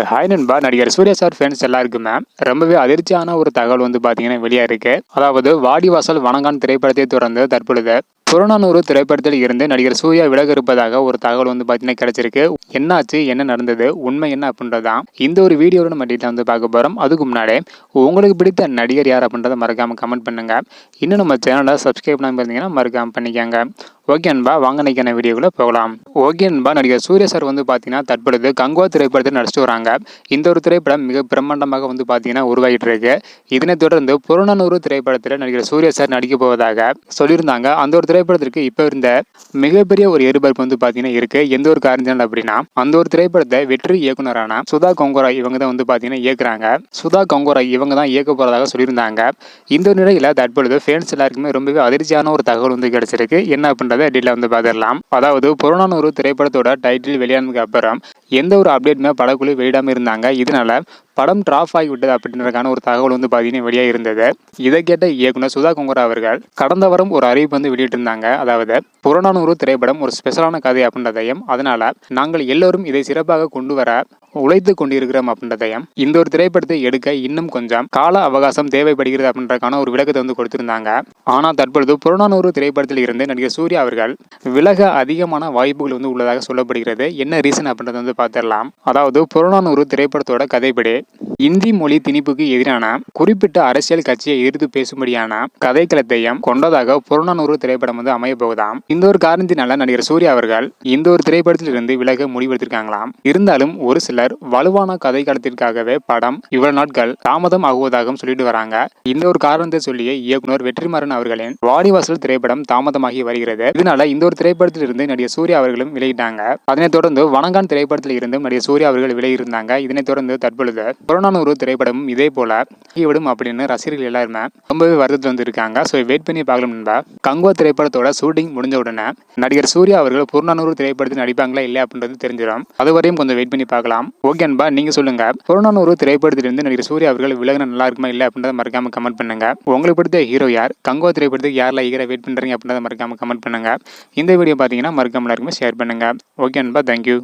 Hi நண்பா, நடிகர் Surya sir fans எல்லாருக்குமே ரொம்பவே அதிர்ச்சியான ஒரு தகவல் வந்து பார்த்தீங்கன்னா வெளியாக இருக்கு. அதாவது வாடிவாசல் வணங்கான் திரைப்படத்தை தொடர்ந்து தற்பொழுது புறநானூறு திரைப்படத்தில் இருந்து நடிகர் சூர்யா விலக இருப்பதாக ஒரு தகவல் வந்து பார்த்தீங்கன்னா கிடைச்சிருக்கு. என்னாச்சு, என்ன நடந்தது, உண்மை என்ன அப்படின்றதான் இந்த ஒரு வீடியோவில் நம்ம டீட்டெயில் வந்து பார்க்க போகிறோம். அதுக்கு முன்னாடி உங்களுக்கு பிடித்த நடிகர் யார் அப்படின்றத மறக்காமல் கமெண்ட் பண்ணுங்க. இன்னும் நம்ம சேனலை சப்ஸ்கிரைப் பண்ணாமல் இருந்தீங்கன்னா மறக்காமல் பண்ணிக்கோங்க. ஓகே அன்பா, வாங்க நினைக்கிற வீடியோக்குள்ள போகலாம். ஓகே அன்பா, நடிகர் சூர்யா சார் வந்து பார்த்தீங்கன்னா தற்பொழுது கங்குவா திரைப்படத்தில் நடிச்சிட்டு வராங்க. இந்த ஒரு திரைப்படம் மிக பிரம்மாண்டமாக வந்து பார்த்தீங்கன்னா உருவாகிட்டு இருக்கு. இதனைத் தொடர்ந்து புறநானூறு திரைப்படத்தில் நடிகர் சூர்யா சார் நடிக்க போவதாக சொல்லியிருந்தாங்க. அந்த ஒரு திரைப்படத்திற்கு இப்போ இருந்த மிகப்பெரிய ஒரு எதிர்பார்ப்பு வந்து பார்த்தீங்கன்னா இருக்கு. எந்த ஒரு காரணத்தினால அப்படின்னா, அந்த ஒரு திரைப்படத்தை வெற்றி இயக்குனரான சுதா கொங்கோராய் இவங்க தான் வந்து பார்த்தீங்கன்னா இயக்குறாங்க. சுதா கொங்கோராய் இவங்க தான் இயக்க போறதாக சொல்லியிருந்தாங்க. இந்த நிலையில தற்பொழுது ஃபேன்ஸ் எல்லாருக்குமே ரொம்பவே அதிர்ச்சியான ஒரு தகவல் வந்து கிடைச்சிருக்கு. என்ன அப்படின்றத டீட்டெயிலாக வந்து பார்த்துடலாம். அதாவது புறநானூறு திரைப்படத்தோட டைட்டில் வெளியானதுக்கு அப்புறம் எந்த ஒரு அப்டேட்டுமே படக்குழு வெளியிடாமல் இருந்தாங்க. இதனால படம் டிராப் ஆகிவிட்டது அப்படின்றதுக்கான ஒரு தகவல் வந்து பார்த்தீங்கன்னா வெளியாக இருந்தது. இதை கேட்ட இயக்குனர் சுதா கொங்கரா அவர்கள் கடந்த வாரம் ஒரு அறிவிப்பு வந்து வெளியிட்டிருந்தாங்க. அதாவது புறநானூறு திரைப்படம் ஒரு ஸ்பெஷலான கதை அப்படின்றதையும், அதனால நாங்கள் எல்லோரும் இதை சிறப்பாக கொண்டு வர உழைத்து கொண்டிருக்கிறோம் அப்படின்றதையும், இந்த ஒரு திரைப்படத்தை எடுக்க இன்னும் கொஞ்சம் கால அவகாசம் தேவைப்படுகிறது அப்படின்றதுக்கான ஒரு விளக்கத்தை வந்து கொடுத்திருந்தாங்க. ஆனால் தற்பொழுது புறநானூறு திரைப்படத்தில் இருந்து நடிகர் சூர்யா அவர்கள் விலக அதிகமான வாய்ப்புகள் வந்து உள்ளதாக சொல்லப்படுகிறது. என்ன ரீசன் அப்படின்றத வந்து பார்த்துடலாம். அதாவது புறநானூறு திரைப்படத்தோட கதைப்படி இந்தி மொழி திணிப்புக்கு எதிரான குறிப்பிட்ட அரசியல் கட்சியை எதிர்த்து பேசும்படியான கதைக்களத்தையும் கொண்டதாக புறநானூறு திரைப்படம் வந்து அமைய போகுதாம். இந்த ஒரு காரணத்தினால நடிகர் சூர்யா அவர்கள் இந்த ஒரு திரைப்படத்தில் இருந்து விலக முடிவெடுத்திருக்காங்களாம். இருந்தாலும் ஒரு சிலர் வலுவான கதைக்களத்திற்காகவே படம் இவ்வளவு நாட்கள் தாமதம் ஆகுவதாகவும் சொல்லிட்டு வராங்க. இந்த ஒரு காரணத்தை சொல்லிய இயக்குனர் வெற்றிமாறன் அவர்களின் வாடிவாசல் திரைப்படம் தாமதமாகி வருகிறது. இதனால இந்த ஒரு திரைப்படத்தில் இருந்து நடிகர் சூர்யா அவர்களும் விலகிட்டாங்க. அதனைத் தொடர்ந்து வணங்கான் திரைப்படத்தில் இருந்தும் நடிகர் சூர்யா அவர்கள் விலகியிருந்தாங்க. இதனைத் தொடர்ந்து தற்பொழுது புறநானூறு திரைப்படமும் இதே போல விடும் அப்படின்னு ரசிகர்கள் எல்லாருமே ரொம்பவே வருத்தத்தில் வந்து இருக்காங்க. ஸோ வெயிட் பண்ணி பார்க்கலாம் நண்பா. கங்குவா திரைப்படத்தோட ஷூட்டிங் முடிஞ்ச உடனே நடிகர் சூர்யா அவர்கள் புறநானூறு திரைப்படத்தில் நடிப்பாங்களா இல்லையா அப்படின்றது தெரிஞ்சிடும். அதுவரையும் கொஞ்சம் வெயிட் பண்ணி பார்க்கலாம். ஓகே நண்பா, நீங்க சொல்லுங்க, புறநானூறு திரைப்படத்திலிருந்து நடிகர் சூர்யா அவர்கள் விலகின நல்லா இருக்குமா இல்லை அப்படின்றத மறக்காம கமெண்ட் பண்ணுங்க. உங்களுக்கு பிடித்த ஹீரோ யார், கங்குவா திரைப்படத்துக்கு யாரெல்லாம் ஈகரா வெயிட் பண்றீங்க அப்படின்றத மறக்காம கமெண்ட் பண்ணுங்க. இந்த வீடியோ பார்த்தீங்கன்னா மறக்காம எல்லாருக்குமே ஷேர் பண்ணுங்க. ஓகே நண்பா, தேங்க்யூ.